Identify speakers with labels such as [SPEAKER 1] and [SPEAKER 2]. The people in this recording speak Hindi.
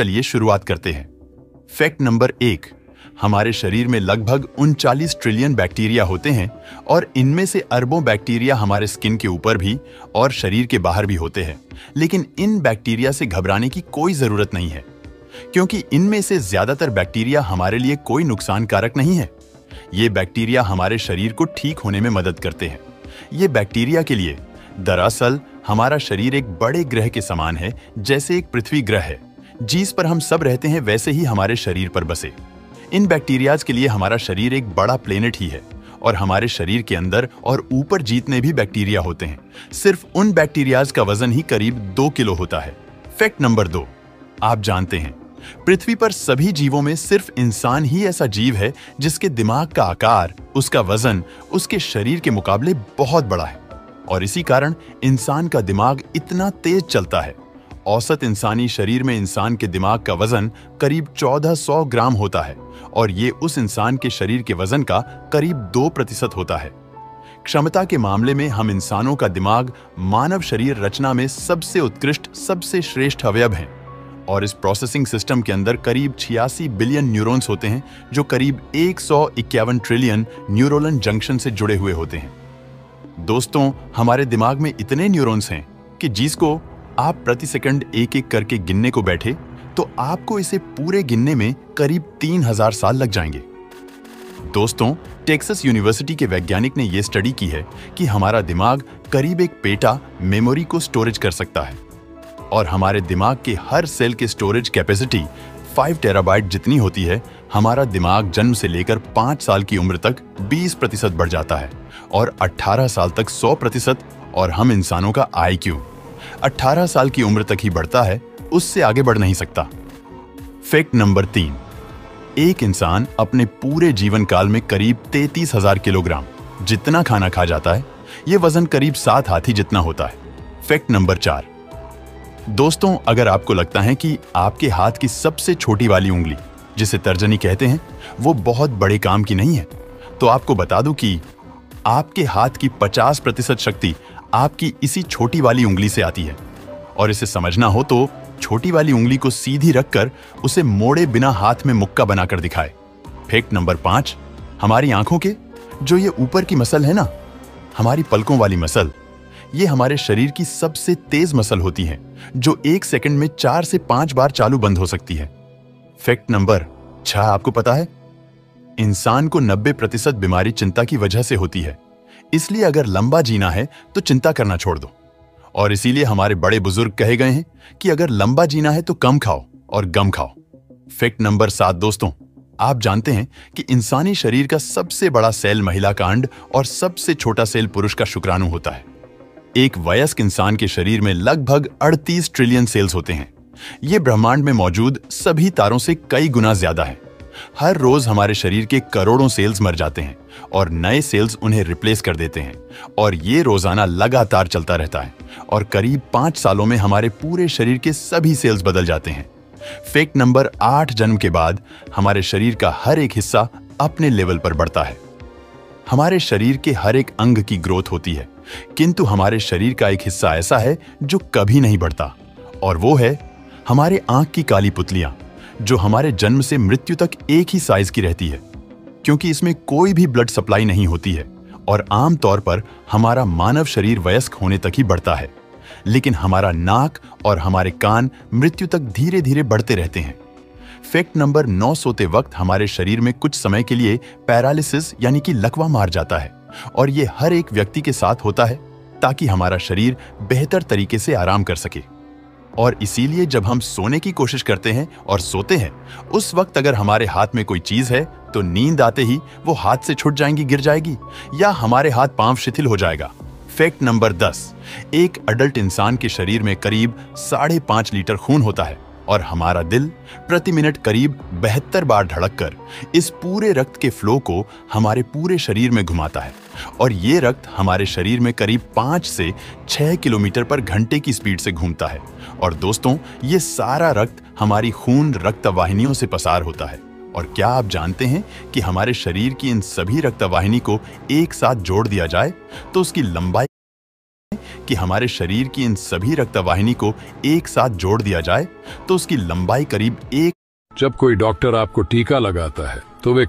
[SPEAKER 1] चलिए शुरुआत करते हैं। फैक्ट नंबर 1, हमारे शरीर में लगभग 39 ट्रिलियन बैक्टीरिया होते हैं और इनमें से अरबों बैक्टीरिया हमारे स्किन के ऊपर भी और शरीर के बाहर भी होते हैं। लेकिन इन बैक्टीरिया से घबराने की कोई जरूरत नहीं है, क्योंकि इनमें से ज्यादातर बैक्टीरिया हमारे लिए कोई नुकसान कारक नहीं है। ये बैक्टीरिया हमारे शरीर को ठीक होने में मदद करते हैं। ये बैक्टीरिया के लिए दरअसल हमारा शरीर एक बड़े ग्रह के समान है। जैसे एक पृथ्वी ग्रह है जिस पर हम सब रहते हैं, वैसे ही हमारे शरीर पर बसे इन बैक्टीरियाज के लिए हमारा शरीर एक बड़ा प्लेनेट ही है और हमारे शरीर के अंदर और ऊपर जितने भी बैक्टीरिया होते हैं, सिर्फ उन बैक्टीरियाज का वजन ही करीब 2 किलो होता है। फैक्ट नंबर 2, आप जानते हैं पृथ्वी पर सभी जीवों में सिर्फ इंसान ही ऐसा जीव है जिसके दिमाग का आकार, उसका वजन उसके शरीर के मुकाबले बहुत बड़ा है और इसी कारण इंसान का दिमाग इतना तेज चलता है। औसत इंसानी शरीर में इंसान के दिमाग का वजन करीब 1400 ग्राम होता है और ये उस इंसान के शरीर के वजन का करीब 2% होता है। क्षमता के मामले में हम इंसानों का दिमाग मानव शरीर रचना में सबसे उत्कृष्ट, सबसे श्रेष्ठ अवयव हैं और इस प्रोसेसिंग सिस्टम के अंदर करीब 86 बिलियन न्यूरॉन्स होते हैं जो करीब 151 ट्रिलियन न्यूरोनल जंक्शन से जुड़े हुए होते हैं। दोस्तों, हमारे दिमाग में इतने न्यूरॉन्स हैं कि जिसको आप प्रति सेकंड एक एक करके गिनने को बैठे तो आपको इसे पूरे गिनने में करीब 3000 साल लग जाएंगे। दोस्तों, टेक्सास यूनिवर्सिटी के वैज्ञानिक ने यह स्टडी की है कि हमारा दिमाग करीब एक पेटा मेमोरी को स्टोरेज कर सकता है और हमारे दिमाग के हर सेल के स्टोरेज कैपेसिटी 5 टेराबाइट जितनी होती है। हमारा दिमाग जन्म से लेकर 5 साल की उम्र तक 20% बढ़ जाता है और 18 साल तक 100% और हम इंसानों का IQ 18 साल की उम्र तक ही बढ़ता है, उससे आगे बढ़ नहीं सकता। फैक्ट नंबर 3, एक इंसान अपने पूरे जीवन काल में करीब 33,000 किलोग्राम जितना खाना खा जाता है। यह वजन करीब 7 हाथी जितना होता है। फैक्ट नंबर 4, दोस्तों, अगर आपको लगता है कि आपके हाथ की सबसे छोटी वाली उंगली, जिसे तर्जनी कहते हैं, वो बहुत बड़े काम की नहीं है, तो आपको बता दूं कि आपके हाथ की 50% शक्ति आपकी इसी छोटी वाली उंगली से आती है। और इसे समझना हो तो छोटी वाली उंगली को सीधी रखकर उसे मोड़े बिना हाथ में मुक्का बनाकर दिखाए। फैक्ट नंबर 5, हमारी आंखों के जो ये ऊपर की मसल है ना, हमारी पलकों वाली मसल, ये हमारे शरीर की सबसे तेज मसल होती है जो 1 सेकंड में 4 से 5 बार चालू बंद हो सकती है। फैक्ट नंबर 6, आपको पता है इंसान को 90% बीमारी चिंता की वजह से होती है। इसलिए अगर लंबा जीना है तो चिंता करना छोड़ दो और इसीलिए हमारे बड़े बुजुर्ग कहे गए हैं कि अगर लंबा जीना है तो कम खाओ और गम खाओ। फैक्ट नंबर 7, दोस्तों, आप जानते हैं कि इंसानी शरीर का सबसे बड़ा सेल महिला का अंड और सबसे छोटा सेल पुरुष का शुक्राणु होता है। एक वयस्क इंसान के शरीर में लगभग 38 ट्रिलियन सेल्स होते हैं। ये ब्रह्मांड में मौजूद सभी तारों से कई गुना ज्यादा है। हर रोज हमारे शरीर के करोड़ों सेल्स मर जाते हैं और नए सेल्स उन्हें रिप्लेस कर देते हैं और ये रोजाना लगातार चलता रहता है और करीब 5 सालों में हमारे पूरे शरीर के सभी सेल्स बदल जाते हैं। फैक्ट नंबर 8, जन्म के बाद हमारे शरीर का हर एक हिस्सा अपने लेवल पर बढ़ता है। हमारे शरीर के हर एक अंग की ग्रोथ होती है, किंतु हमारे शरीर का एक हिस्सा ऐसा है जो कभी नहीं बढ़ता और वो है हमारे आंख की काली पुतलियां, जो हमारे जन्म से मृत्यु तक एक ही साइज की रहती है, क्योंकि इसमें कोई भी ब्लड सप्लाई नहीं होती है और आम तौर पर हमारा मानव शरीर वयस्क होने तक ही बढ़ता है, लेकिन हमारा नाक और हमारे कान मृत्यु तक धीरे धीरे बढ़ते रहते हैं। फैक्ट नंबर 9, सोते वक्त हमारे शरीर में कुछ समय के लिए पैरालिसिस यानी कि लकवा मार जाता है और ये हर एक व्यक्ति के साथ होता है ताकि हमारा शरीर बेहतर तरीके से आराम कर सके। और इसीलिए जब हम सोने की कोशिश करते हैं और सोते हैं, उस वक्त अगर हमारे हाथ में कोई चीज है तो नींद आते ही वो हाथ से छूट जाएंगी, गिर जाएगी या हमारे हाथ पांव शिथिल हो जाएगा। फैक्ट नंबर 10, एक अडल्ट इंसान के शरीर में करीब 5.5 लीटर खून होता है और हमारा दिल प्रति मिनट करीब 72 बार धड़ककर इस पूरे रक्त के फ्लो को हमारे पूरे शरीर में घुमाता है और ये रक्त हमारे शरीर में करीब 5 से 6 किलोमीटर पर घंटे की स्पीड से घूमता है। और दोस्तों, ये सारा रक्त हमारी खून रक्त वाहिनियों से पसार होता है। और क्या आप जानते हैं कि हमारे शरीर की इन सभी रक्त वाहिनी को एक साथ जोड़ दिया जाए तो उसकी लंबाई कि हमारे शरीर की इन सभी रक्तवाहिनी को एक साथ जोड़ दिया जाए तो उसकी लंबाई करीब एक।
[SPEAKER 2] जब कोई डॉक्टर आपको टीका लगाता है तो वे